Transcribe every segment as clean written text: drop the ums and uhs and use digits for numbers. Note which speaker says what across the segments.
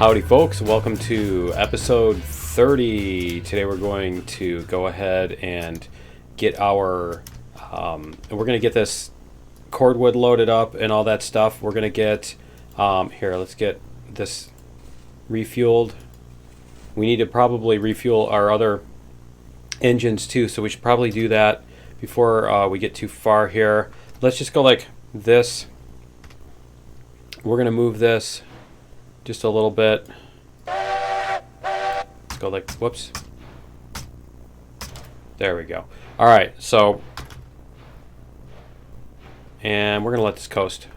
Speaker 1: Howdy folks, welcome to episode 30. Today we're going to go ahead and get our, we're going to get this cordwood loaded up and all that stuff. We're going to get, here, let's get this refueled. We need to probably refuel our other engines too, so we should probably do that before we get too far here. Let's just go like this. We're going to move this just a little bit. Let's go like, whoops. There we go. All right, so, and we're gonna let this coast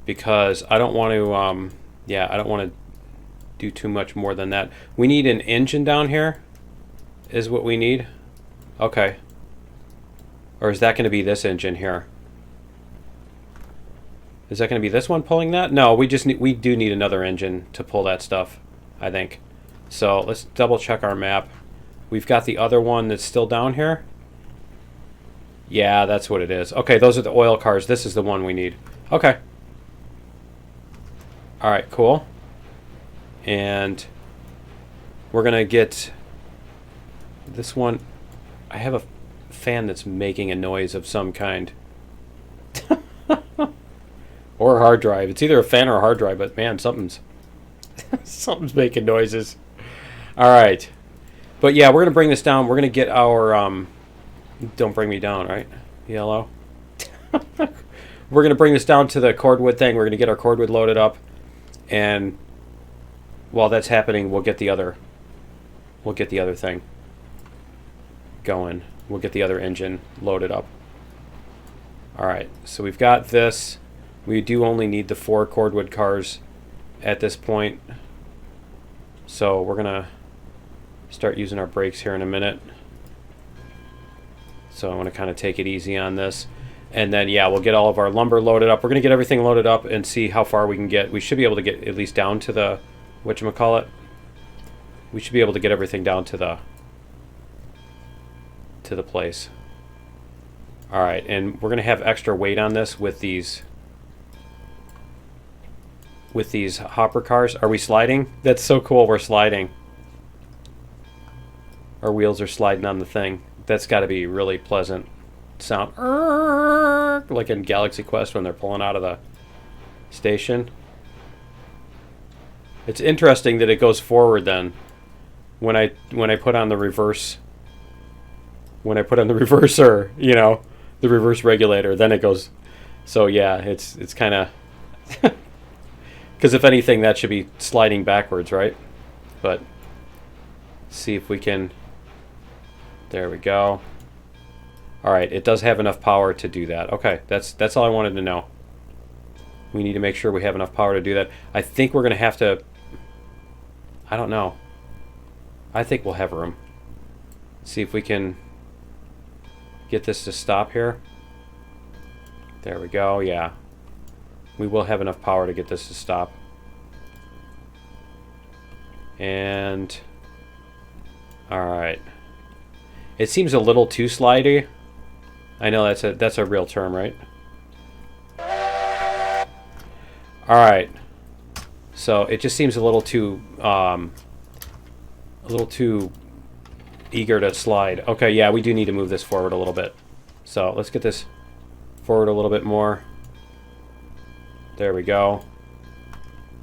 Speaker 1: because I don't want to, I don't want to do too much more than that. We need an engine down here, is what we need. Okay. Or is that going to be this engine here? Is that going to be this one pulling that? No, we do need another engine to pull that stuff, I think. So let's double check our map. We've got the other one that's still down here. Yeah, that's what it is. Okay, those are the oil cars. This is the one we need. Okay. All right, cool. And we're going to get this one. I have a fan that's making a noise of some kind. Or a hard drive. It's either a fan or a hard drive, but man, something's making noises. All right. But yeah, we're going to bring this down. We're going to get our, don't bring me down, right? Yellow. We're going to bring this down to the cordwood thing. We're going to get our cordwood loaded up. And while that's happening, we'll get the other thing going. We'll get the other engine loaded up. All right. So we've got this. We do only need the 4 cordwood cars at this point. So we're going to start using our brakes here in a minute. So I want to kind of take it easy on this. And then, yeah, we'll get all of our lumber loaded up. We're going to get everything loaded up and see how far we can get. We should be able to get at least down to the, whatchamacallit? We should be able to get everything down to the place. All right, and we're going to have extra weight on this with these hopper cars. Are we sliding? That's so cool, we're sliding. Our wheels are sliding on the thing. That's got to be really pleasant sound. Like in Galaxy Quest when they're pulling out of the station. It's interesting that it goes forward then. When I put on the reverse, when I put on the reverser, you know, the reverse regulator, then it goes. So yeah, it's kind of. Because if anything, that should be sliding backwards, right? But see if we can. There we go. All right, it does have enough power to do that. Okay, that's all I wanted to know. We need to make sure we have enough power to do that. I think we're going to have to. I don't know. I think we'll have room. See if we can get this to stop here. There we go. Yeah. We will have enough power to get this to stop. And all right. It seems a little too slidey. I know that's a real term, right? All right. So it just seems a little too eager to slide. Okay, yeah, we do need to move this forward a little bit. So let's get this forward a little bit more. There we go.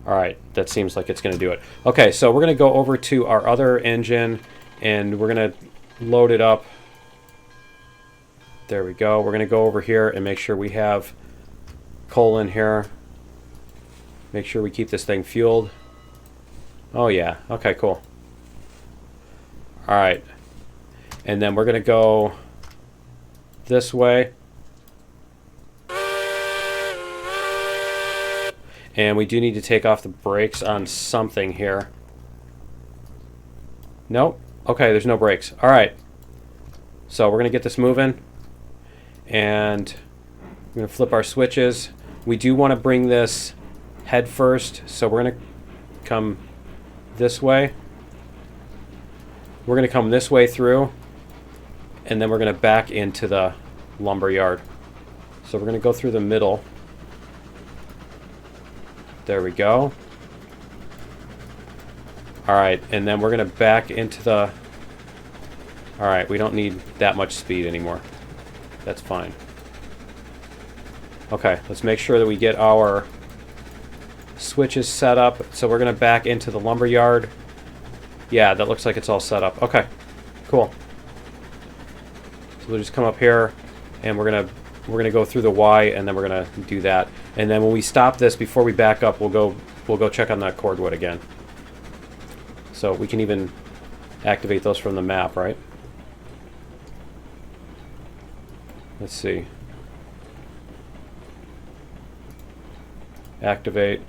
Speaker 1: All right, that seems like it's going to do it. Okay, so we're going to go over to our other engine, and we're going to load it up. There we go. We're going to go over here and make sure we have coal in here. Make sure we keep this thing fueled. Oh, yeah. Okay, cool. All right. And then we're going to go this way. And we do need to take off the brakes on something here. Nope. Okay, there's no brakes. All right. So we're going to get this moving. And we're going to flip our switches. We do want to bring this head first. So we're going to come this way. We're going to come this way through. And then we're going to back into the lumber yard. So we're going to go through the middle. There we go. All right, and then we're gonna back into the... All right, we don't need that much speed anymore. That's fine. Okay, let's make sure that we get our switches set up. So we're gonna back into the lumber yard. Yeah, that looks like it's all set up. Okay, cool. So we'll just come up here, and we're gonna go through the Y, and then we're gonna do that. And then when we stop this, before we back up, we'll go check on that cordwood again. So we can even activate those from the map, right? Let's see. Activate.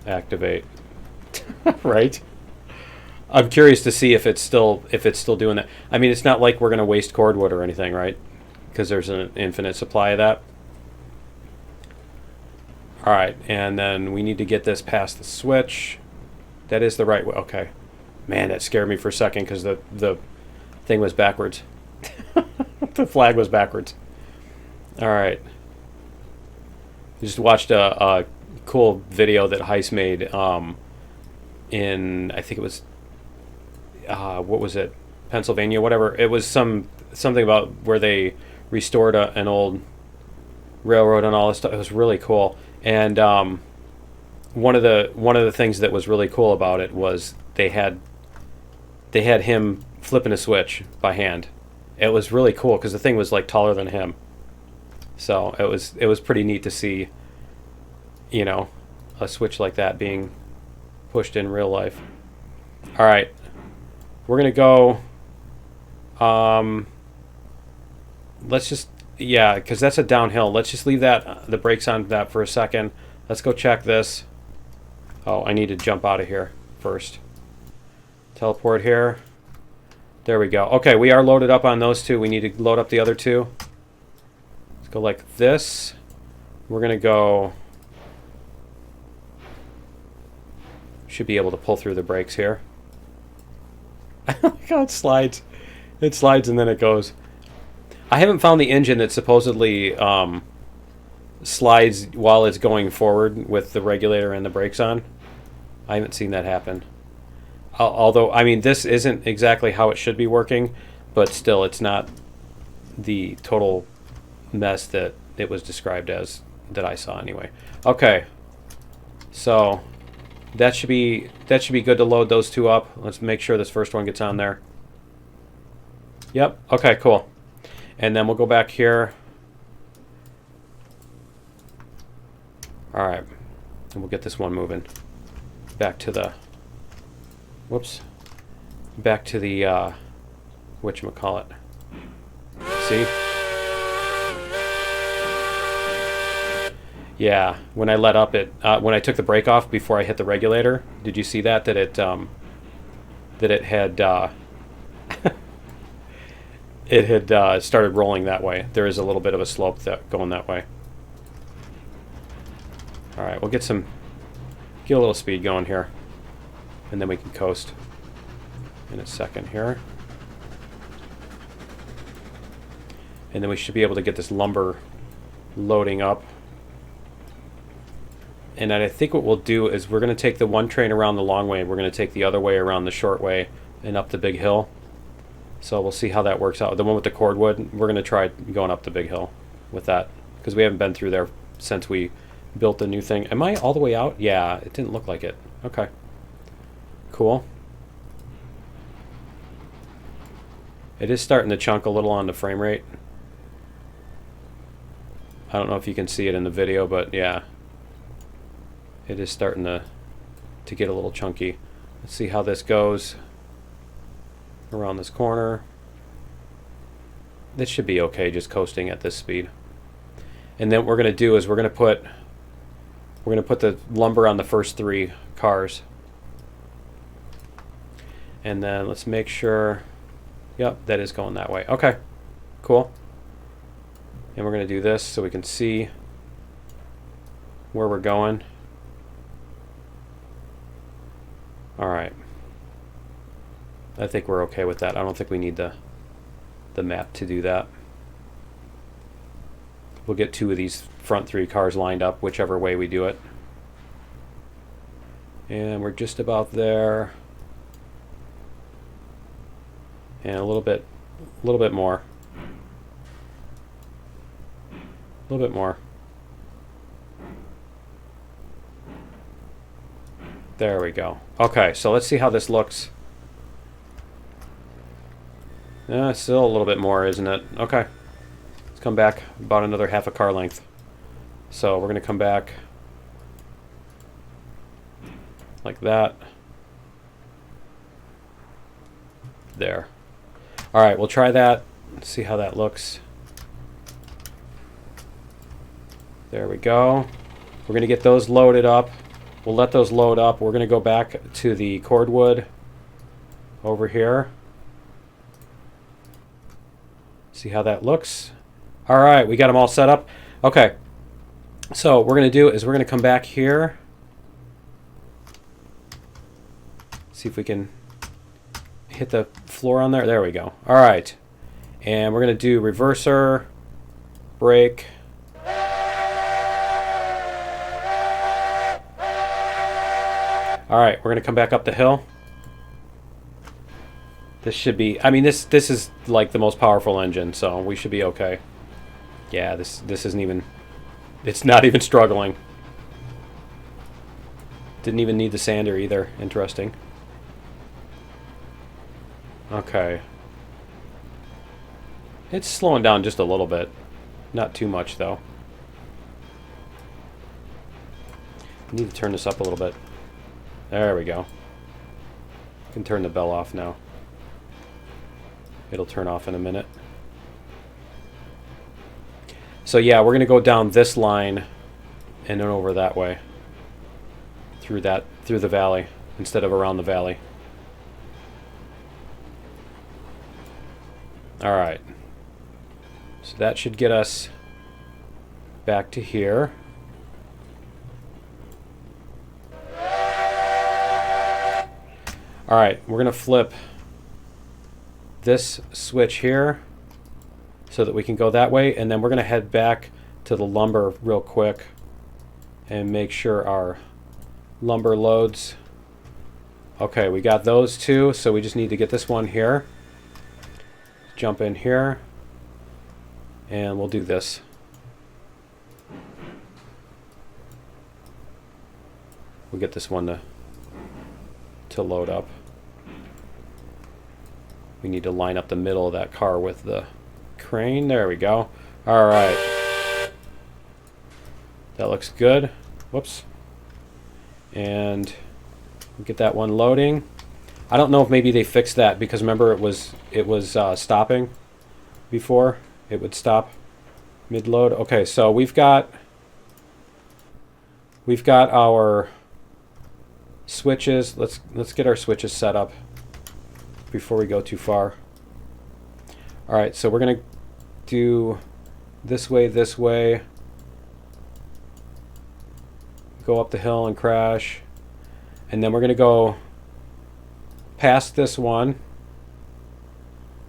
Speaker 1: Activate. Right? I'm curious to see if it's still doing that. I mean, it's not like we're going to waste cordwood or anything, right? Because there's an infinite supply of that. All right, and then we need to get this past the switch. That is the right way. Okay. Man, that scared me for a second because the thing was backwards. The flag was backwards. All right. Just watched a cool video that Heist made in, I think it was, what was it? Pennsylvania, whatever. It was something about where they restored an old railroad and all this stuff. It was really cool. And one of the things that was really cool about it was they had him flipping a switch by hand. It was really cool because the thing was like taller than him. So it was pretty neat to see, you know, a switch like that being pushed in real life. All right, we're gonna go. Let's just, yeah, because that's a downhill. Let's just leave that the brakes on that for a second. Let's go check this. Oh, I need to jump out of here first. Teleport here. There we go. Okay, we are loaded up on those two. We need to load up the other two. Let's go like this. We're going to go... Should be able to pull through the brakes here. Look how it slides. It slides and then it goes. I haven't found the engine that supposedly slides while it's going forward with the regulator and the brakes on. I haven't seen that happen. Although, I mean, this isn't exactly how it should be working, but still, it's not the total mess that it was described as, that I saw anyway. Okay, so that should be good to load those two up. Let's make sure this first one gets on there. Yep. Okay. Cool. And then we'll go back here. All right, and we'll get this one moving back to the. Whoops. Back to the, whatchamacallit. See? Yeah, when I let up it, when I took the brake off before I hit the regulator, did you see that? That it had, it had started rolling that way. There is a little bit of a slope going that way. All right, we'll get a little speed going here. And then we can coast in a second here. And then we should be able to get this lumber loading up. And then I think what we'll do is we're going to take the one train around the long way, and we're going to take the other way around the short way and up the big hill. So we'll see how that works out. The one with the cordwood, we're going to try going up the big hill with that, because we haven't been through there since we built the new thing. Am I all the way out? Yeah, it didn't look like it. Okay. Cool. It is starting to chunk a little on the frame rate. I don't know if you can see it in the video, but yeah. It is starting to get a little chunky. Let's see how this goes around this corner. This should be okay, just coasting at this speed. And then what we're going to do is we're going to put the lumber on the first 3 cars. And then let's make sure, yep, that is going that way. Okay, cool. And we're going to do this so we can see where we're going. All right. I think we're okay with that. I don't think we need the map to do that. We'll get 2 of these front 3 cars lined up, whichever way we do it. And we're just about there. And a little bit more. A little bit more. There we go. Okay, so let's see how this looks. Still a little bit more, isn't it? Okay. Let's come back about another half a car length. So we're going to come back like that. There. All right, we'll try that. See how that looks. There we go. We're going to get those loaded up. We'll let those load up. We're going to go back to the cordwood over here. See how that looks. All right, we got them all set up. Okay, so what we're going to do is we're going to come back here. See if we can hit the floor on there. There we go. All right, and we're going to do reverser, brake. All right, we're going to come back up the hill. This should be, I mean, this is like the most powerful engine, so we should be okay. Yeah, this isn't even, it's not even struggling. Didn't even need the sander either. Interesting. Okay. It's slowing down just a little bit. Not too much, though. I need to turn this up a little bit. There we go. Can turn the bell off now. It'll turn off in a minute. So yeah, we're going to go down this line and then over that way. Through the valley instead of around the valley. All right. So that should get us back to here. All right, we're going to flip this switch here so that we can go that way, and then we're going to head back to the lumber real quick and make sure our lumber loads. Okay, we got those two, so we just need to get this one here. Jump in here, and we'll do this. We'll get this one to load up. We need to line up the middle of that car with the crane. There we go. All right. That looks good. Whoops. And we'll get that one loading. I don't know if maybe they fixed that because remember it was stopping before. It would stop mid-load. Okay, so we've got our switches. Let's get our switches set up before we go too far. All right, so we're gonna do this way, go up the hill and crash, and then we're gonna go past this one,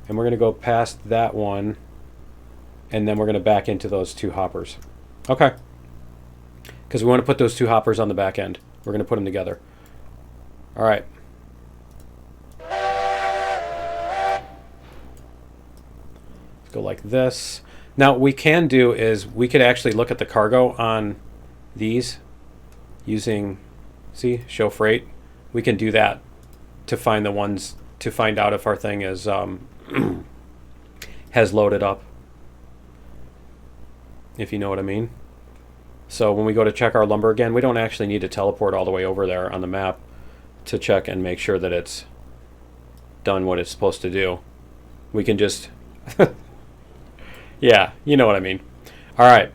Speaker 1: and we're gonna go past that one, and then we're gonna back into those two hoppers. Okay, because we want to put those two hoppers on the back end. We're gonna put them together. All right. Go like this. Now what we can do is we could actually look at the cargo on these using, see, show freight. We can do that to find the ones, to find out if our thing is has loaded up, if you know what I mean. So when we go to check our lumber again, we don't actually need to teleport all the way over there on the map to check and make sure that it's done what it's supposed to do. We can just yeah, you know what I mean. All right.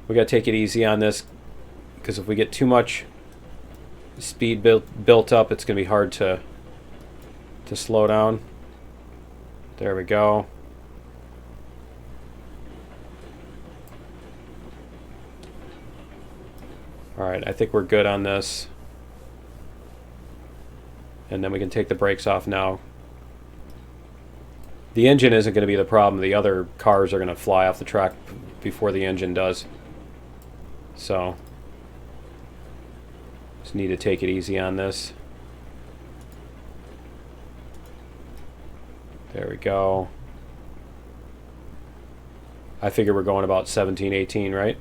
Speaker 1: We got to take it easy on this because if we get too much speed built up, it's going to be hard to slow down. There we go. All right, I think we're good on this. And then we can take the brakes off now. The engine isn't going to be the problem. The other cars are going to fly off the track before the engine does. So Just need to take it easy on this. There we go. I figure we're going about 17, 18, right?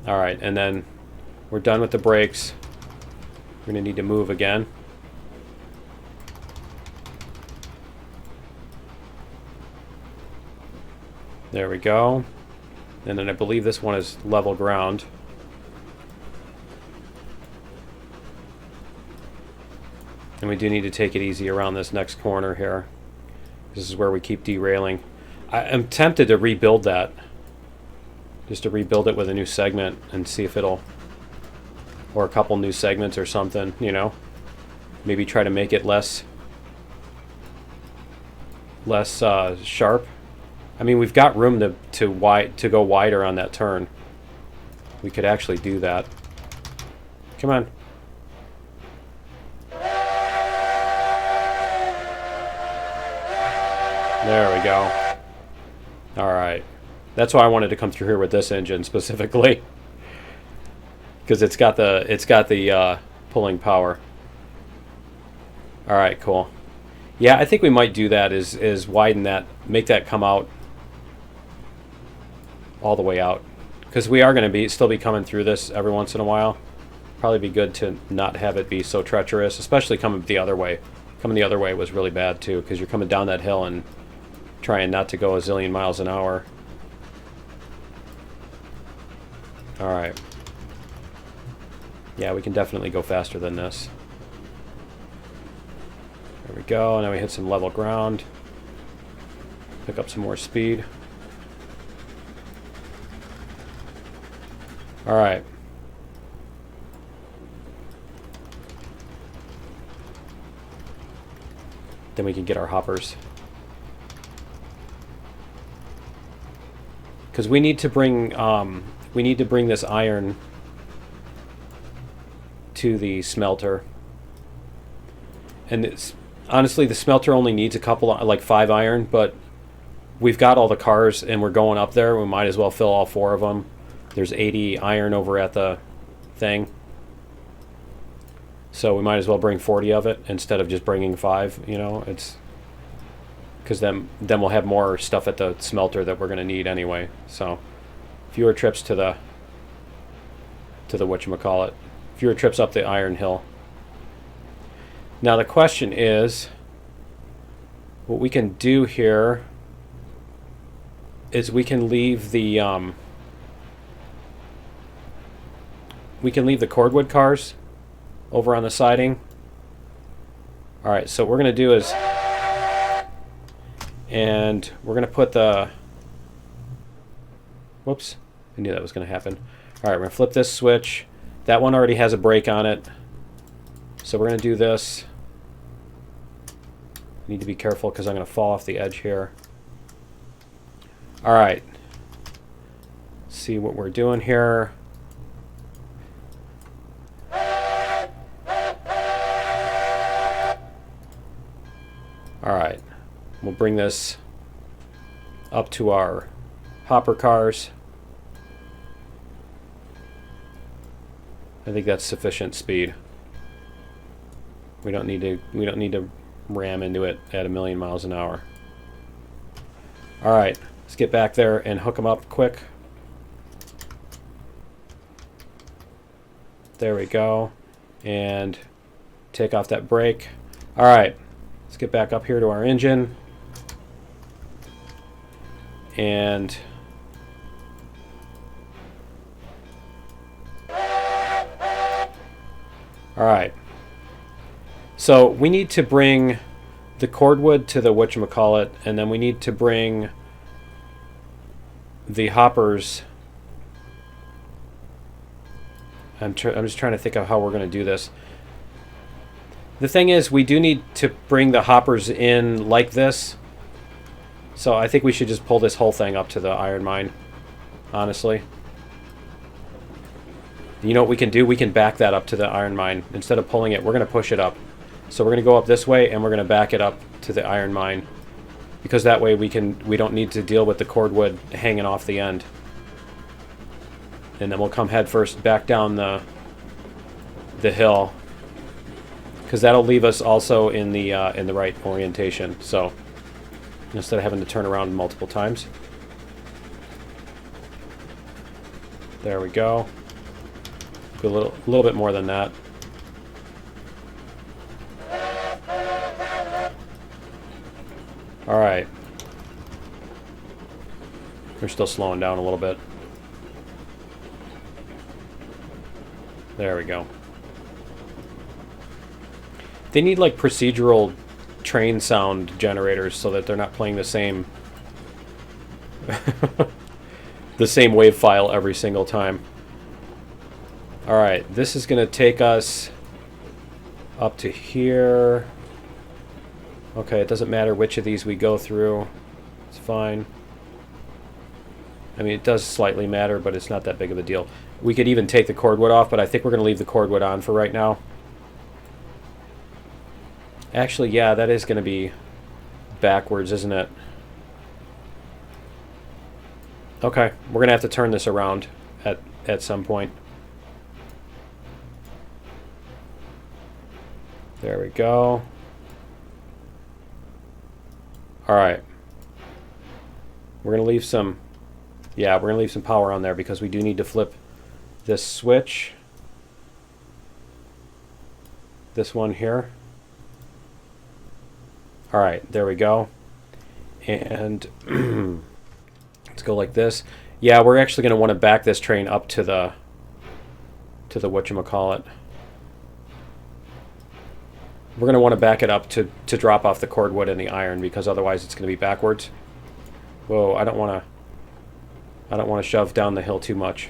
Speaker 1: Alright, and then we're done with the brakes. We're going to need to move again. There we go. And then I believe this one is level ground. And we do need to take it easy around this next corner here. This is where we keep derailing. I'm tempted to rebuild that. Just to rebuild it with a new segment and see if it'll... Or a couple new segments or something, you know? Maybe try to make it less sharp. I mean, we've got room to go wider on that turn. We could actually do that. Come on. There we go. Alright. That's why I wanted to come through here with this engine specifically. Because it's got the pulling power. Alright, cool. Yeah, I think we might do that is widen that, make that come out all the way out. Because we are going to still be coming through this every once in a while. Probably be good to not have it be so treacherous, especially coming the other way. Coming the other way was really bad too, because you're coming down that hill and trying not to go a zillion miles an hour. Alright. Yeah, we can definitely go faster than this. There we go. Now we hit some level ground. Pick up some more speed. Alright. Then we can get our hoppers. Because we need to bring this iron to the smelter. And it's honestly, the smelter only needs a couple, like 5 iron, but we've got all the cars and we're going up there. We might as well fill all 4 of them. There's 80 iron over at the thing. So we might as well bring 40 of it instead of just bringing 5, you know. It's because then we'll have more stuff at the smelter that we're going to need anyway. So fewer trips to the whatchamacallit. Fewer trips up the iron hill. Now the question is, what we can do here is we can leave the cordwood cars over on the siding. Alright, so what we're going to do is, and we're going to put the, whoops, I knew that was going to happen. Alright, we're going to flip this switch. That one already has a brake on it. So we're going to do this. Need to be careful because I'm going to fall off the edge here. Alright. See what we're doing here. Alright. We'll bring this up to our hopper cars. I think that's sufficient speed. We don't need to ram into it at 1,000,000 miles an hour. Alright, let's get back there and hook them up quick. There we go. And take off that brake. Alright, let's get back up here to our engine. And alright. So we need to bring the cordwood to the whatchamacallit, and then we need to bring the hoppers. I'm just trying to think of how we're going to do this. The thing is, we do need to bring the hoppers in like this. So I think we should just pull this whole thing up to the iron mine, honestly. You know what we can do? We can back that up to the iron mine. Instead of pulling it, we're going to push it up. So we're going to go up this way, and we're going to back it up to the iron mine. Because that way we don't need to deal with the cordwood hanging off the end. And then we'll come head first back down the hill, because that'll leave us also in the right orientation. So instead of having to turn around multiple times. There we go. A little bit more than that. All right. We're still slowing down a little bit. There we go. They need like procedural train sound generators so that they're not playing the same the same wave file every single time. All right, this is going to take us up to here. Okay, it doesn't matter which of these we go through. It's fine. I mean, it does slightly matter, but it's not that big of a deal. We could even take the cordwood off, but I think we're going to leave the cordwood on for right now. Actually, yeah, that is going to be backwards, isn't it? Okay, we're going to have to turn this around at some point. There we go. All right. We're going to leave some... Yeah, we're going to leave some power on there because we do need to flip this switch. This one here. All right, there we go. And let's go like this. Yeah, we're actually going to want to back this train up to the whatchamacallit. We're going to want to back it up to drop off the cordwood and the iron, because otherwise it's going to be backwards. Whoa, I don't want to shove down the hill too much.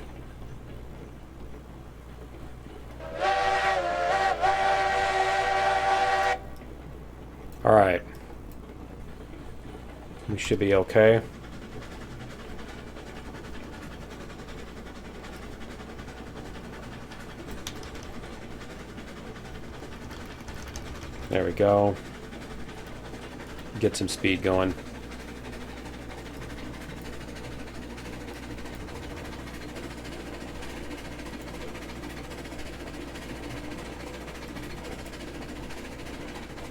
Speaker 1: All right. We should be okay. There we go. Get some speed going.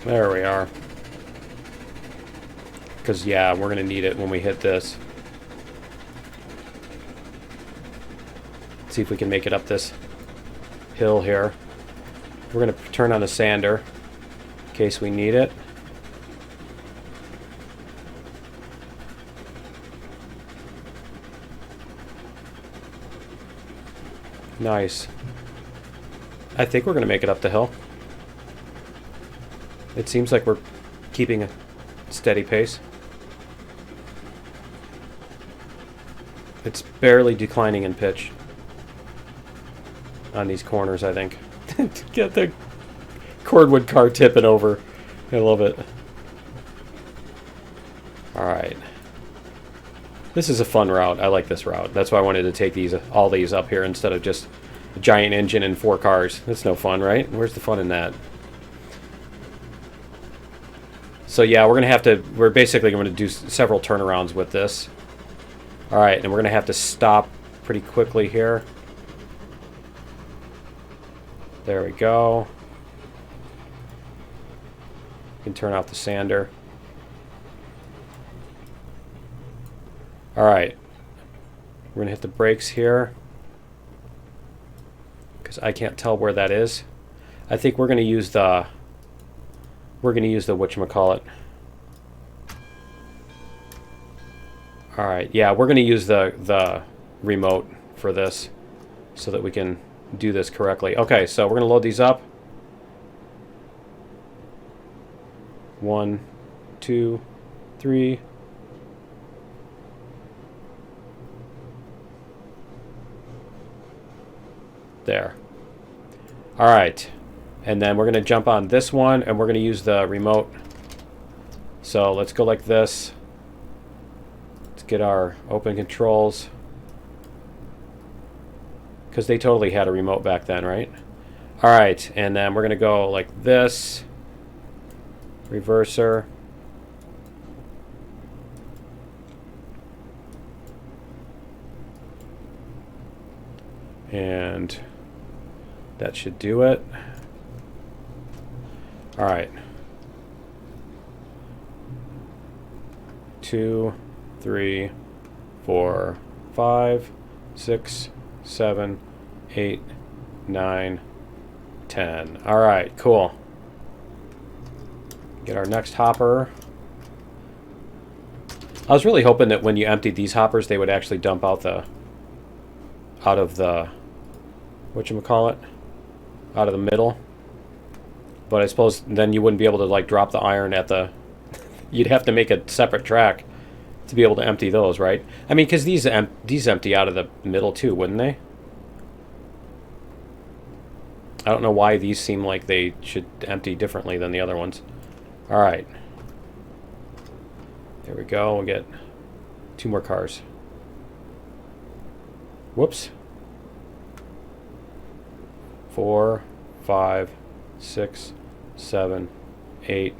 Speaker 1: There we are. Because, yeah, we're going to need it when we hit this. Let's see if we can make it up this hill here. We're going to turn on the sander in case we need it. Nice. I think we're going to make it up the hill. It seems like we're keeping a steady pace. It's barely declining in pitch on these corners, I think. Get the cordwood car tipping over. I love it. Alright. This is a fun route. I like this route. That's why I wanted to take all these up here instead of just a giant engine and 4 cars. That's no fun, right? Where's the fun in that? So yeah, we're basically going to do several turnarounds with this. Alright, and we're going to have to stop pretty quickly here. There we go. You can turn off the sander. Alright. We're going to hit the brakes here, because I can't tell where that is. I think we're going to use the whatchamacallit. Alright, yeah, we're going to use the remote for this so that we can do this correctly. Okay, so we're going to load these up. 1, 2, 3. There. Alright. And then we're going to jump on this one, and we're going to use the remote. So let's go like this. Let's get our open controls. Because they totally had a remote back then, right? Alright, and then we're going to go like this. Reverser. And that should do it. All right. 2, 3, 4, 5, 6, 7, 8, 9, 10. All right, cool. Get our next hopper. I was really hoping that when you emptied these hoppers, they would actually dump out of the whatchamacallit, out of the middle. But I suppose then you wouldn't be able to like drop the iron at the. You'd have to make a separate track to be able to empty those, right? I mean, because these empty out of the middle too, wouldn't they? I don't know why these seem like they should empty differently than the other ones. All right. There we go. We'll get 2 more cars. Whoops. 4, 5, 6, 7, 8,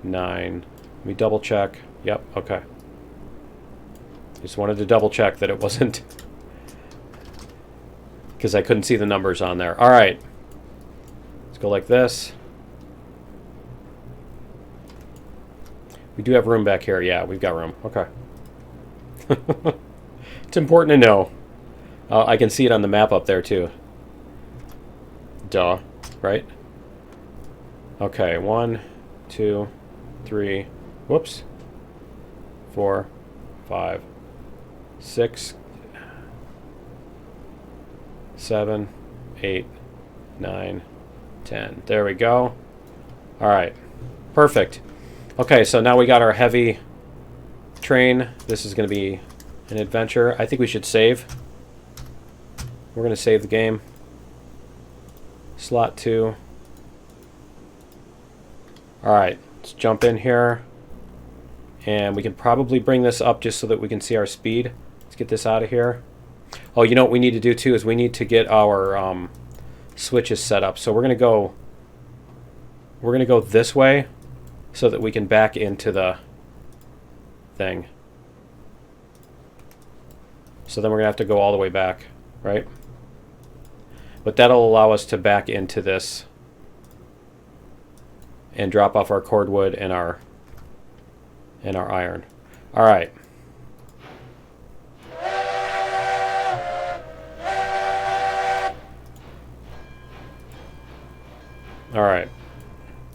Speaker 1: 9. Let me double check. Yep, okay. Just wanted to double check that it wasn't, because I couldn't see the numbers on there. All right. Let's go like this. We do have room back here. Yeah, we've got room. Okay. It's important to know. I can see it on the map up there too. Duh. Right? Okay. 1, 2, 3. Whoops. 4, 5, 6, 7, 8, 9, 10. There we go. All right. Perfect. Okay, so now we got our heavy train. This is going to be an adventure. I think we should save. We're going to save the game. Slot 2. All right, let's jump in here. And we can probably bring this up just so that we can see our speed. Let's get this out of here. Oh, you know what we need to do too is we need to get our switches set up. So we're going to go this way, so that we can back into the thing. So then we're going to have to go all the way back, right? But that'll allow us to back into this and drop off our cordwood and our iron. All right. All right.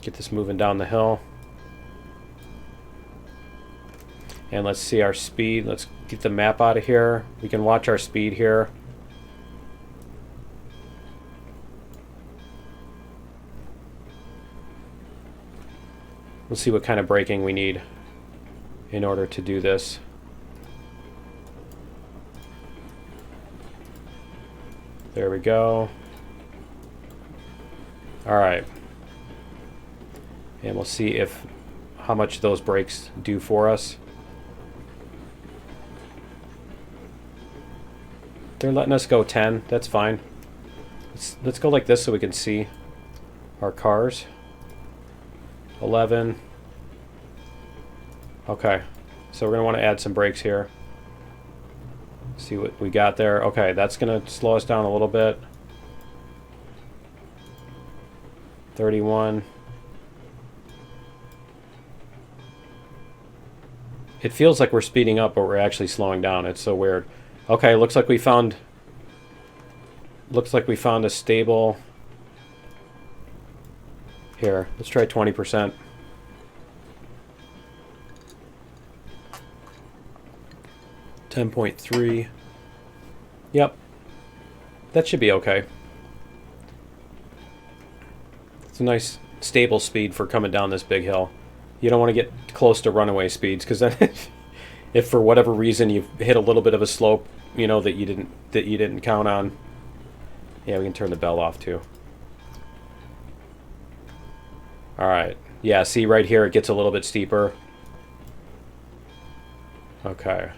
Speaker 1: Get this moving down the hill. And let's see our speed. Let's get the map out of here. We can watch our speed here. We'll see what kind of braking we need in order to do this. There we go. All right. And we'll see how much those brakes do for us. They're letting us go 10. That's fine. Let's go like this so we can see our cars. 11. Okay. So we're going to want to add some brakes here. See what we got there. Okay, that's going to slow us down a little bit. 31. It feels like we're speeding up, but we're actually slowing down. It's so weird. Okay, looks like we found a stable. Here, let's try 20%. $10.3. Yep. That should be okay. It's a nice stable speed for coming down this big hill. You don't want to get close to runaway speeds, because then if for whatever reason you hit a little bit of a slope, you know, that you didn't count on. Yeah, we can turn the bell off too. All right. Yeah, see right here it gets a little bit steeper. Okay.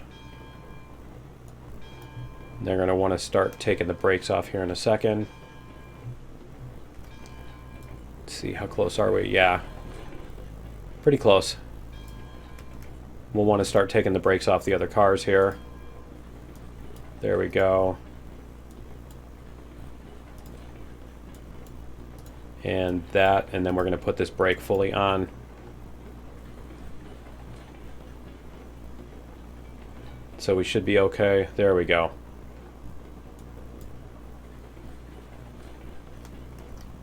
Speaker 1: They're going to want to start taking the brakes off here in a second. Let's see, how close are we? Yeah. Pretty close. We'll want to start taking the brakes off the other cars here. There we go. and that, and then we're going to put this brake fully on. So we should be okay. There we go.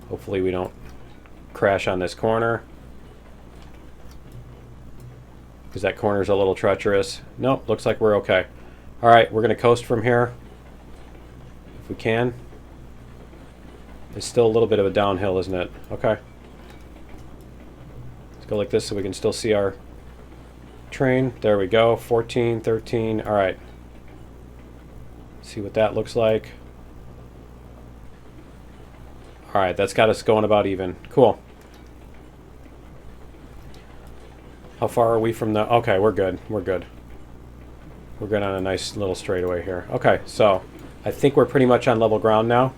Speaker 1: Hopefully we don't crash on this corner, because that corner is a little treacherous. Nope, looks like we're okay. All right, we're going to coast from here if we can. It's still a little bit of a downhill, isn't it? Okay. Let's go like this so we can still see our train. There we go. 14, 13. All right. See what that looks like. All right, that's got us going about even. Cool. How far are we from the... Okay, we're good. We're good. We're good on a nice little straightaway here. Okay, so I think we're pretty much on level ground now.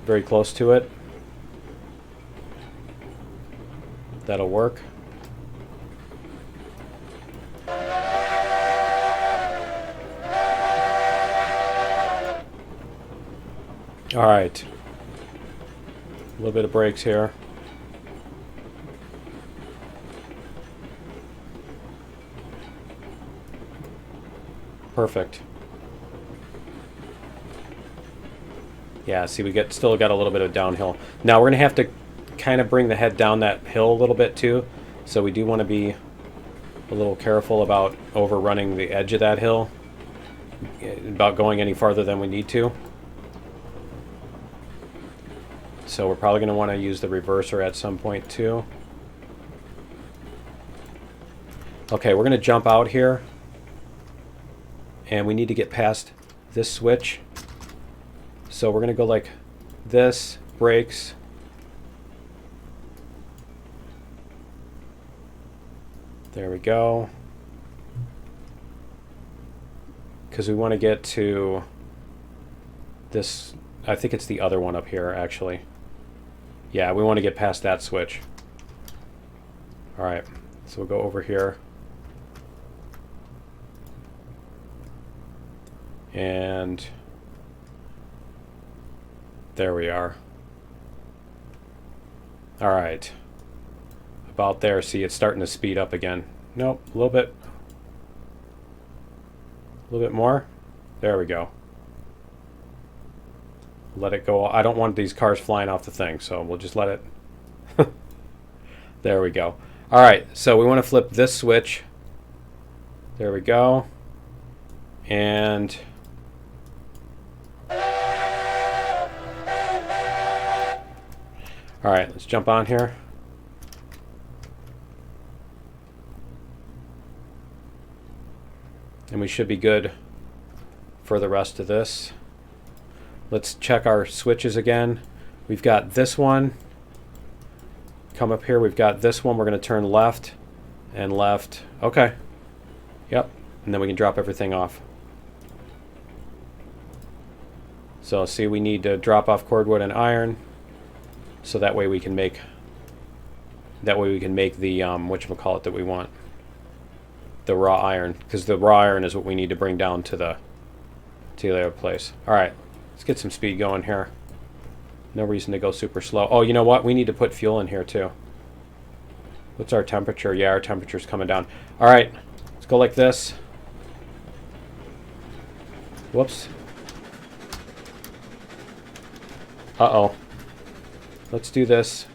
Speaker 1: Very close to it. That'll work. All right. A little bit of brakes here. Perfect. Yeah, see, we still got a little bit of downhill. Now we're going to have to kind of bring the head down that hill a little bit too. So we do want to be a little careful about overrunning the edge of that hill, about going any farther than we need to. So we're probably going to want to use the reverser at some point too. Okay, we're going to jump out here. And we need to get past this switch. So we're going to go like this, brakes. There we go. Because we want to get to this, I think it's the other one up here actually. Yeah, we want to get past that switch. All right, so we'll go over here. And there we are. All right. About there. See, it's starting to speed up again. Nope, a little bit. A little bit more. There we go. Let it go. I don't want these cars flying off the thing, so we'll just let it. There we go. All right, so we want to flip this switch. There we go. And all right, let's jump on here. And we should be good for the rest of this. Let's check our switches again. We've got this one. Come up here, we've got this one. We're going to turn left and left. Okay. Yep. And then we can drop everything off. So see, we need to drop off cordwood and iron. So that way we can make the whatchamacallit that we want. The raw iron, because the raw iron is what we need to bring down to the other place. All right, let's get some speed going here. No reason to go super slow. Oh, you know what? We need to put fuel in here too. What's our temperature? Yeah, our temperature's coming down. All right, let's go like this. Whoops. Uh-oh. Let's do this.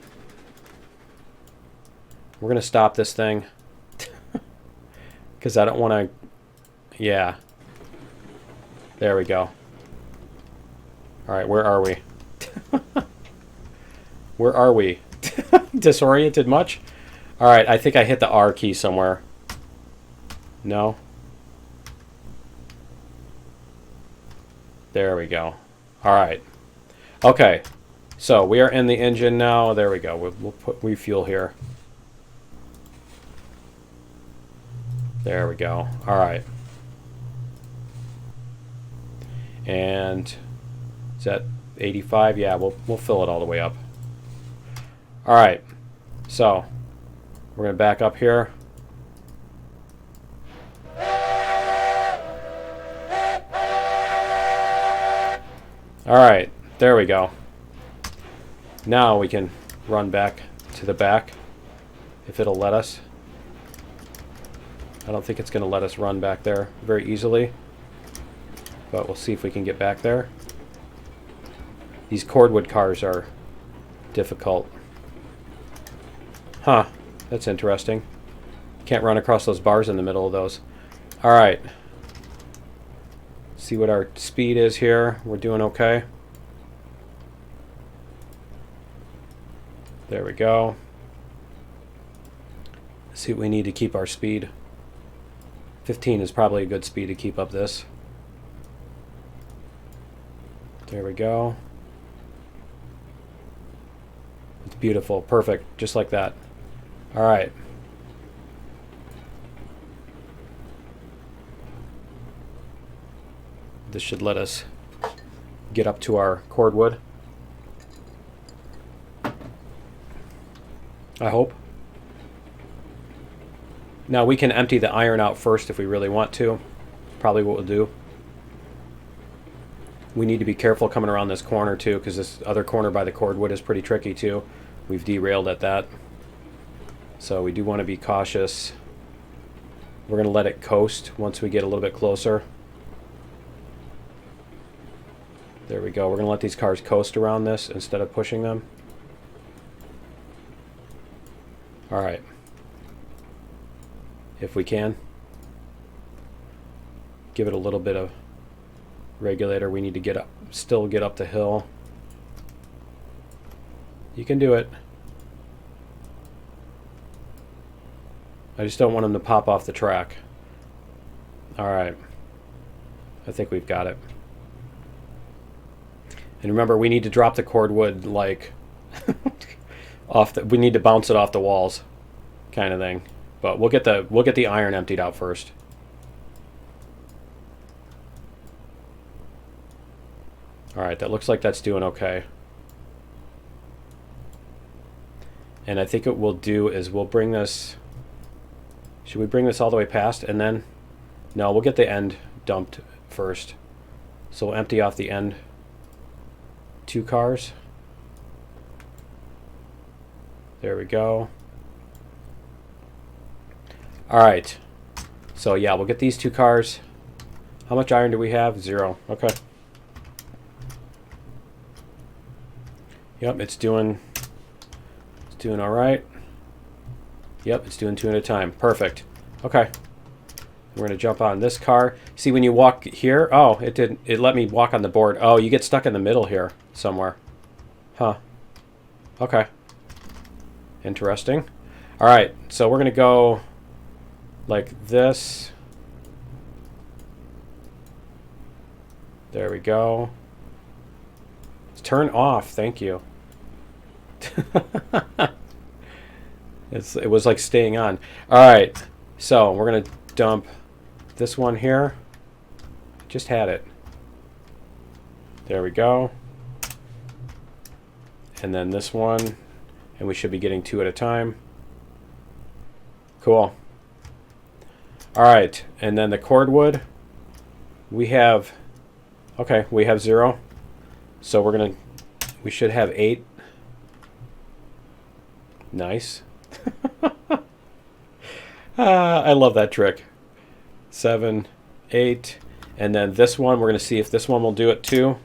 Speaker 1: We're going to stop this thing. Because I don't want to... Yeah. There we go. Alright, where are we? Where are we? Disoriented much? Alright, I think I hit the R key somewhere. No? There we go. Alright. Okay. So, we are in the engine now. There we go. We'll put refuel here. There we go. All right. And is that 85? Yeah, we'll fill it all the way up. All right. So we're gonna back up here. All right. There we go. Now we can run back to the back if it'll let us. I don't think it's going to let us run back there very easily, but we'll see if we can get back there. These cordwood cars are difficult. Huh, that's interesting. Can't run across those bars in the middle of those. Alright. See what our speed is here. We're doing okay. There we go. See what we need to keep our speed. 15 is probably a good speed to keep up this. There we go. It's beautiful. Perfect. Just like that. Alright. This should let us get up to our cordwood. I hope. Now we can empty the iron out first if we really want to. Probably what we'll do. We need to be careful coming around this corner too, because this other corner by the cordwood is pretty tricky too. We've derailed at that. So we do want to be cautious. We're going to let it coast once we get a little bit closer. There we go. We're going to let these cars coast around this instead of pushing them. Alright. If we can. Give it a little bit of regulator. We need to get up, still get up the hill. You can do it. I just don't want them to pop off the track. Alright. I think we've got it. And remember, we need to drop the cordwood like off the, we need to bounce it off the walls kind of thing. But we'll get the iron emptied out first. Alright, that looks like that's doing okay. And I think what we'll do is we'll bring this... Should we bring this all the way past and then... No, we'll get the end dumped first. So we'll empty off the end 2 cars. There we go. Alright. So yeah, we'll get these 2 cars. How much iron do we have? 0. Okay. Yep, it's doing alright. Yep, it's doing 2 at a time. Perfect. Okay. We're going to jump on this car. See, when you walk here... Oh, it let me walk on the board. Oh, you get stuck in the middle here somewhere. Huh. Okay. Interesting. Alright, so we're going to go like this. There we go. It's turn off. Thank you. It was like staying on. Alright, so we're going to dump this one here. Just had it. There we go. And then this one. And we should be getting 2 at a time. Cool. Alright, and then the cordwood. We have... Okay, we have 0. So we're going to... We should have 8. Nice. I love that trick. 7, 8, and then this one, we're going to see if this one will do it too.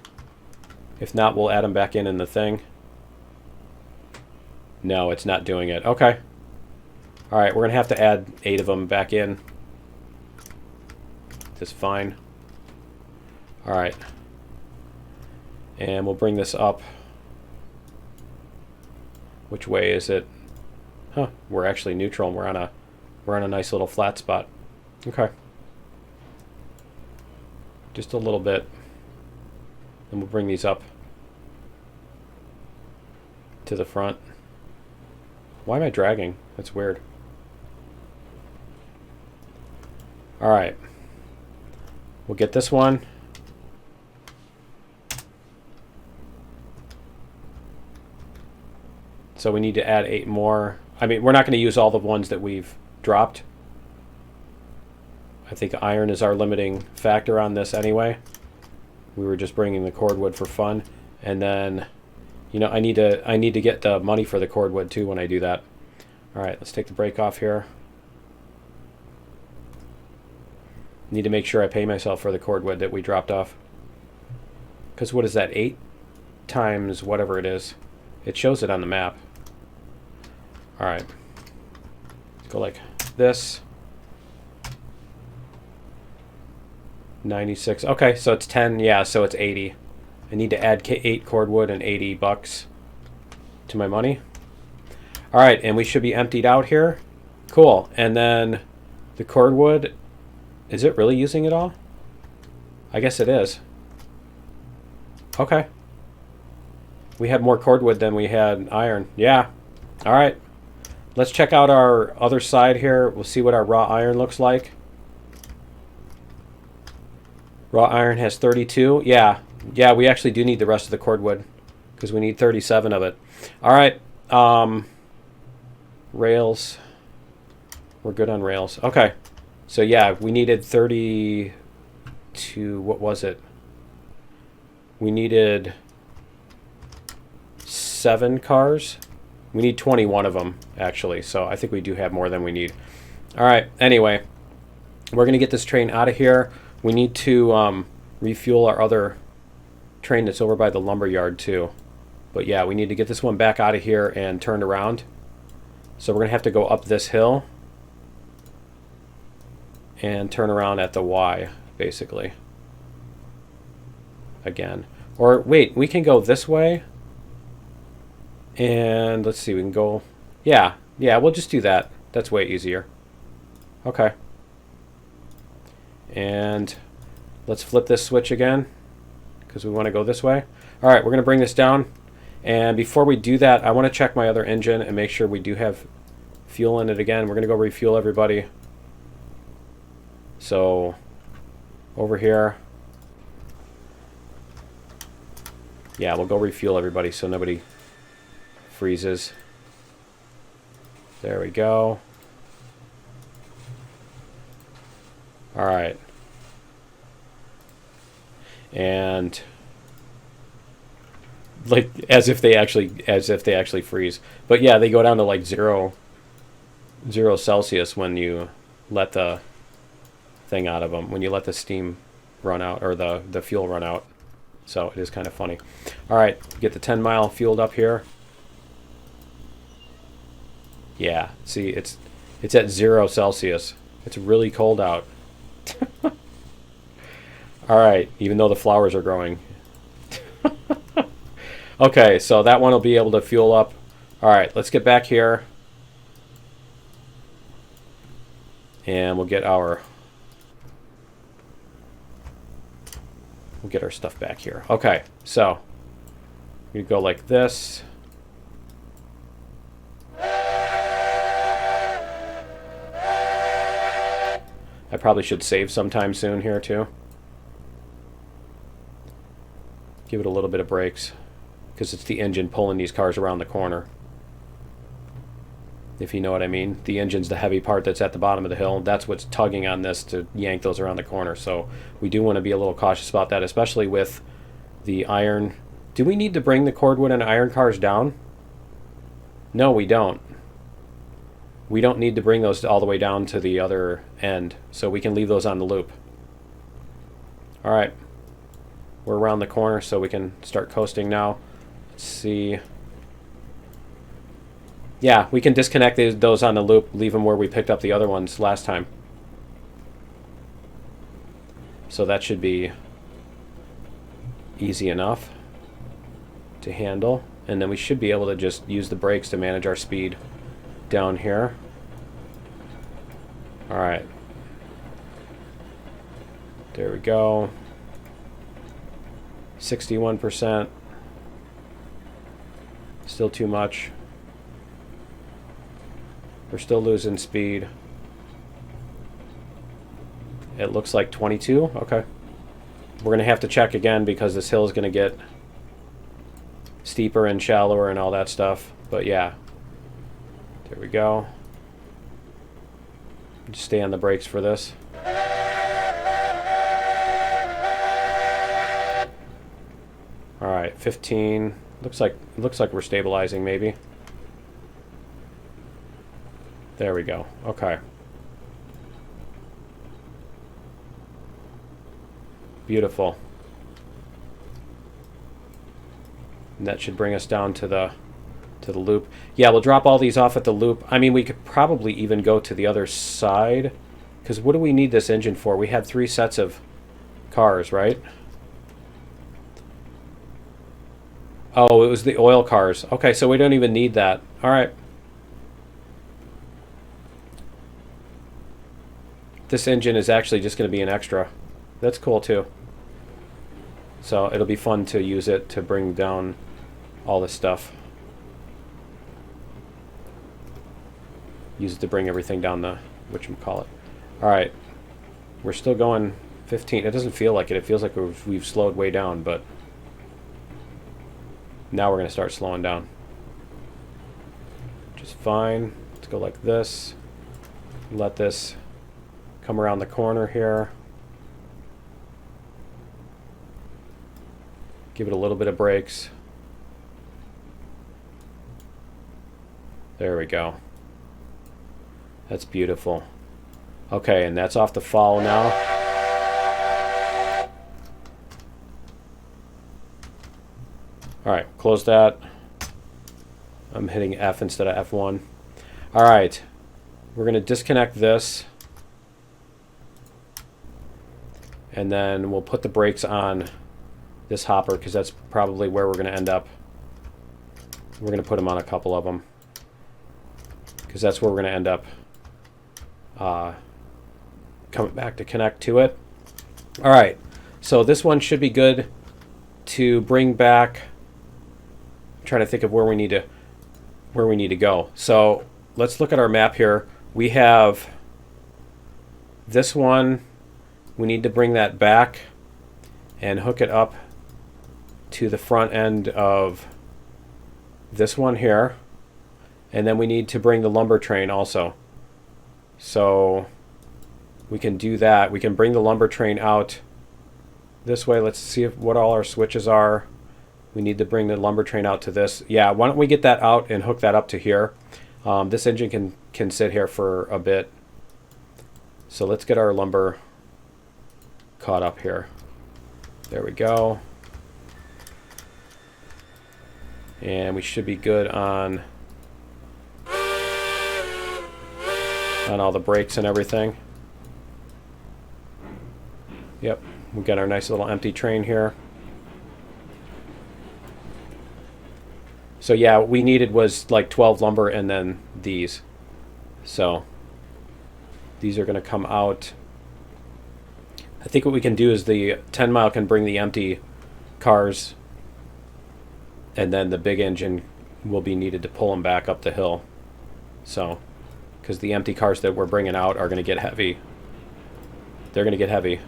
Speaker 1: If not, we'll add them back in the thing. No, it's not doing it. Okay. Alright, we're going to have to add 8 of them back in. Just fine. Alright. And we'll bring this up. Which way is it? Huh, we're actually neutral and we're on a nice little flat spot. Okay. Just a little bit. And we'll bring these up to the front. Why am I dragging? That's weird. Alright. We'll get this one. So we need to add 8 more. I mean, we're not going to use all the ones that we've dropped. I think iron is our limiting factor on this anyway. We were just bringing the cordwood for fun. And then, You know, I need to get the money for the cordwood too when I do that. All right, let's take the brake off here. Need to make sure I pay myself for the cordwood that we dropped off. Because what is that, 8 times whatever it is? It shows it on the map. All right, let's go like this. 96. Okay, so it's 10. Yeah, so it's 80. I need to add 8 cordwood and $80 to my money. All right, and we should be emptied out here. Cool. And then the cordwood, is it really using it all? I guess it is. Okay. We had more cordwood than we had iron. Yeah. All right. Let's check out our other side here. We'll see what our raw iron looks like. Raw iron has 32. Yeah. Yeah, we actually do need the rest of the cordwood because we need 37 of it. All right. Rails. We're good on rails. Okay. So yeah, we needed 32. What was it? We needed 7 cars. We need 21 of them, actually. So I think we do have more than we need. All right. Anyway, we're going to get this train out of here. We need to refuel our other train that's over by the lumber yard, too. But yeah, we need to get this one back out of here and turned around. So we're going to have to go up this hill and turn around at the Y, basically. Again. Or wait, we can go this way. And let's see, we can go... Yeah, we'll just do that. That's way easier. Okay. And let's flip this switch again because we want to go this way. All right, we're going to bring this down. And before we do that, I want to check my other engine and make sure we do have fuel in it again. We're going to go refuel everybody. So over here. Yeah, we'll go refuel everybody so nobody freezes. There we go. All right. And like as if they actually freeze. But yeah, they go down to like zero Celsius when you let the thing out of them, when you let the steam run out or the fuel run out. So it is kind of funny. All right, get the 10 mile fueled up here. Yeah, see, it's at 0 Celsius. It's really cold out. All right, even though the flowers are growing. Okay, so that one will be able to fuel up. All right, let's get back here. And we'll get our stuff back here. Okay, so we go like this. I probably should save sometime soon here too. Give it a little bit of brakes because it's the engine pulling these cars around the corner. If you know what I mean. The engine's the heavy part that's at the bottom of the hill. That's what's tugging on this to yank those around the corner. So we do want to be a little cautious about that, especially with the iron. Do we need to bring the cordwood and iron cars down? No, we don't. We don't need to bring those all the way down to the other end. So we can leave those on the loop. All right. We're around the corner, so we can start coasting now. Let's see. Yeah, we can disconnect those on the loop, leave them where we picked up the other ones last time. So that should be easy enough to handle. And then we should be able to just use the brakes to manage our speed down here. All right. There we go. 61%. Still too much. We're still losing speed. It looks like 22. Okay. We're going to have to check again because this hill is going to get steeper and shallower and all that stuff. But yeah. There we go. Just stay on the brakes for this. All right, 15. Looks like we're stabilizing, maybe. There we go. Okay. Beautiful. And that should bring us down to the loop. Yeah, we'll drop all these off at the loop. I mean, we could probably even go to the other side. Because what do we need this engine for? We had 3 sets of cars, right? Oh, it was the oil cars. Okay, so we don't even need that. All right. This engine is actually just going to be an extra. That's cool, too. So it'll be fun to use it to bring down all this stuff. Use it to bring everything down the whatchamacallit. All right. We're still going 15. It doesn't feel like it. It feels like we've slowed way down, but now we're going to start slowing down. Just fine. Let's go like this. Let this come around the corner here. Give it a little bit of brakes. There we go. That's beautiful. Okay, and that's off the follow now. Alright, close that. I'm hitting F instead of F1. Alright, we're going to disconnect this. And then we'll put the brakes on this hopper because that's probably where we're going to end up. We're going to put them on a couple of them because that's where we're going to end up coming back to connect to it. All right, so this one should be good to bring back. I'm trying to think of where we need to go. So let's look at our map here. We have this one. We need to bring that back and hook it up to the front end of this one here. And then we need to bring the lumber train also. So we can do that. We can bring the lumber train out this way. Let's see what all our switches are. We need to bring the lumber train out to this. Yeah, why don't we get that out and hook that up to here. This engine can sit here for a bit. So let's get our lumber caught up here. There we go. And we should be good on all the brakes and everything. Yep, we got our nice little empty train here. So yeah, what we needed was like 12 lumber and then these. So these are going to come out. I think what we can do is the 10 mile can bring the empty cars and then the big engine will be needed to pull them back up the hill. So, because the empty cars that we're bringing out are going to get heavy. They're going to get heavy.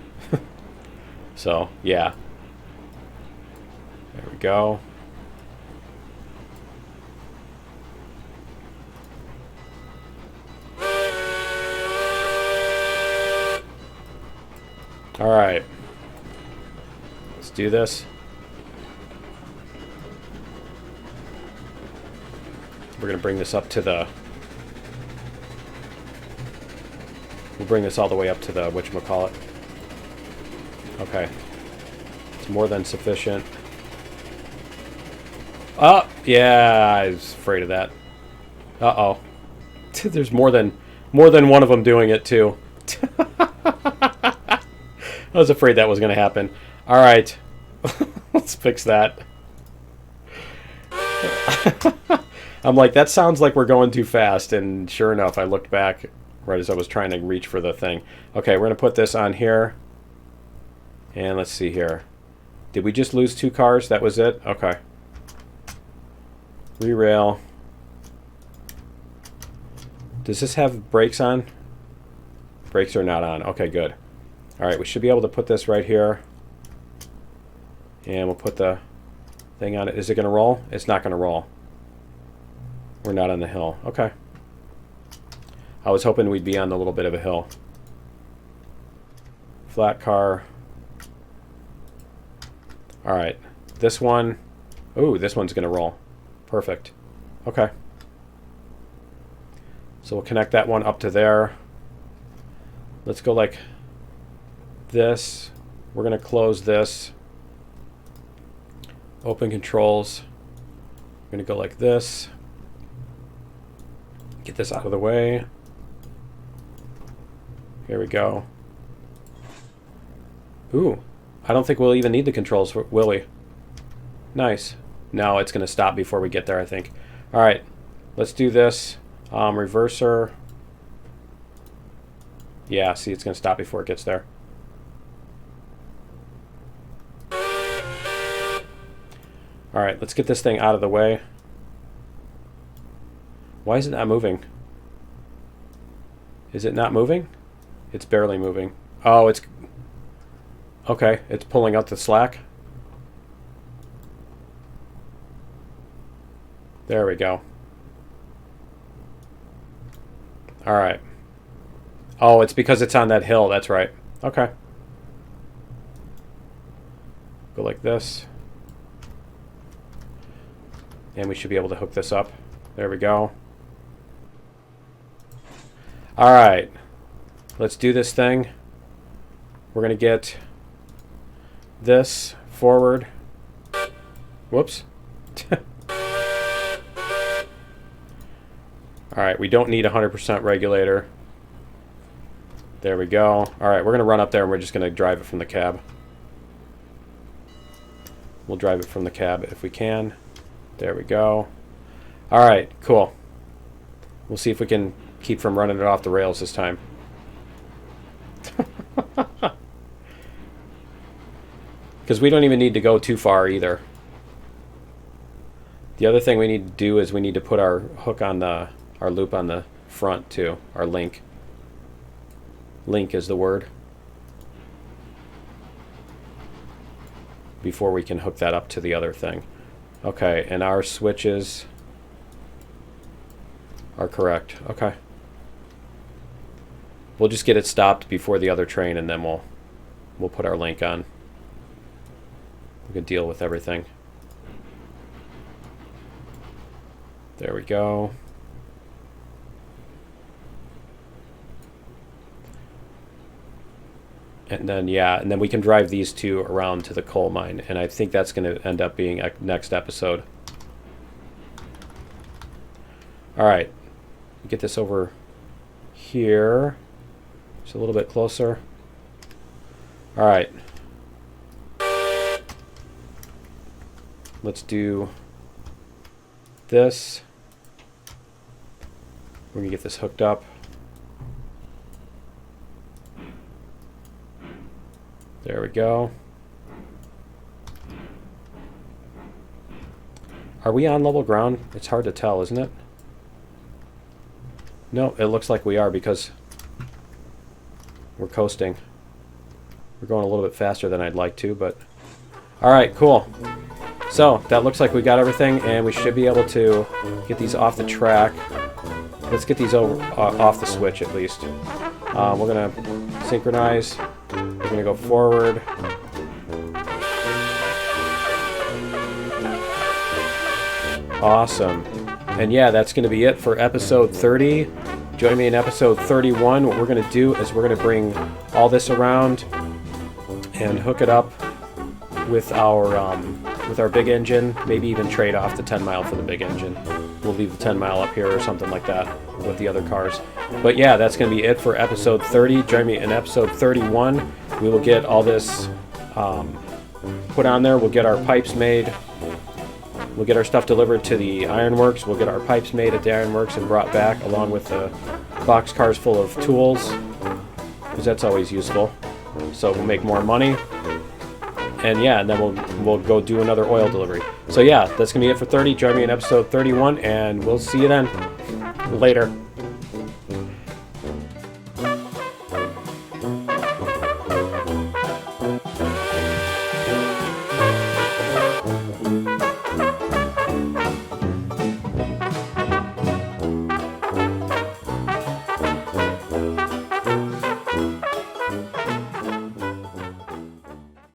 Speaker 1: So, yeah. There we go. All right. Let's do this. We're going to bring this up to the... We'll bring this all the way up to the whatchamacallit. Okay. It's more than sufficient. Oh, yeah, I was afraid of that. Uh-oh. There's more than one of them doing it, too. I was afraid that was going to happen. All right. Let's fix that. I'm like, that sounds like we're going too fast. And sure enough, I looked back right as I was trying to reach for the thing. Okay, we're going to put this on here. And let's see here. Did we just lose 2 cars? That was it? Okay. Re-rail. Does this have brakes on? Brakes are not on. Okay, good. All right, we should be able to put this right here. And we'll put the thing on it. Is it going to roll? It's not going to roll. We're not on the hill. Okay. I was hoping we'd be on a little bit of a hill. Flat car. All right. This one, Ooh, this one's going to roll. Perfect. Okay. So we'll connect that one up to there. Let's go like this. We're going to close this. Open controls. We're going to go like this. Get this out of the way. Here we go. Ooh, I don't think we'll even need the controls, will we? Nice. No, it's going to stop before we get there, I think. All right, let's do this. Reverser. Yeah, see, it's going to stop before it gets there. All right, let's get this thing out of the way. Why is it not moving? Is it not moving? It's barely moving. Oh, it's... Okay, it's pulling out the slack. There we go. All right. Oh, it's because it's on that hill. That's right. Okay. Go like this. And we should be able to hook this up. There we go. All right. Let's do this thing. We're going to get this forward. Whoops. All right, we don't need 100% regulator. There we go. All right, we're going to run up there and we're just going to drive it from the cab. We'll drive it from the cab if we can. There we go. All right, cool. We'll see if we can keep from running it off the rails this time. Because we don't even need to go too far either. The other thing we need to do is we need to put our hook on the, our loop on the front too, our link. Link is the word. Before we can hook that up to the other thing. Okay, and our switches are correct. Okay. We'll just get it stopped before the other train and then we'll put our link on. We can deal with everything. There we go. And then, yeah, and then we can drive these two around to the coal mine. And I think that's going to end up being a next episode. All right. Get this over here. Just a little bit closer. All right. Let's do this. We're going to get this hooked up. There we go. Are we on level ground? It's hard to tell, isn't it? No, it looks like we are because we're coasting. We're going a little bit faster than I'd like to, but... Alright, cool. So, that looks like we got everything, and we should be able to get these off the track. Let's get these over, off the switch, at least. We're going to synchronize. We're going to go forward. Awesome. And yeah, that's going to be it for episode 30. Join me in episode 31. What we're going to do is we're going to bring all this around and hook it up with our big engine. Maybe even trade off the 10 mile for the big engine. We'll leave the 10 mile up here or something like that with the other cars. But yeah, that's going to be it for episode 30. Join me in episode 31. We will get all this put on there. We'll get our pipes made. We'll get our stuff delivered to the ironworks. We'll get our pipes made at the ironworks and brought back along with the box cars full of tools, because that's always useful. So we'll make more money. And yeah, and then we'll go do another oil delivery. So yeah, that's going to be it for 30. Join me in episode 31, and we'll see you then. Later.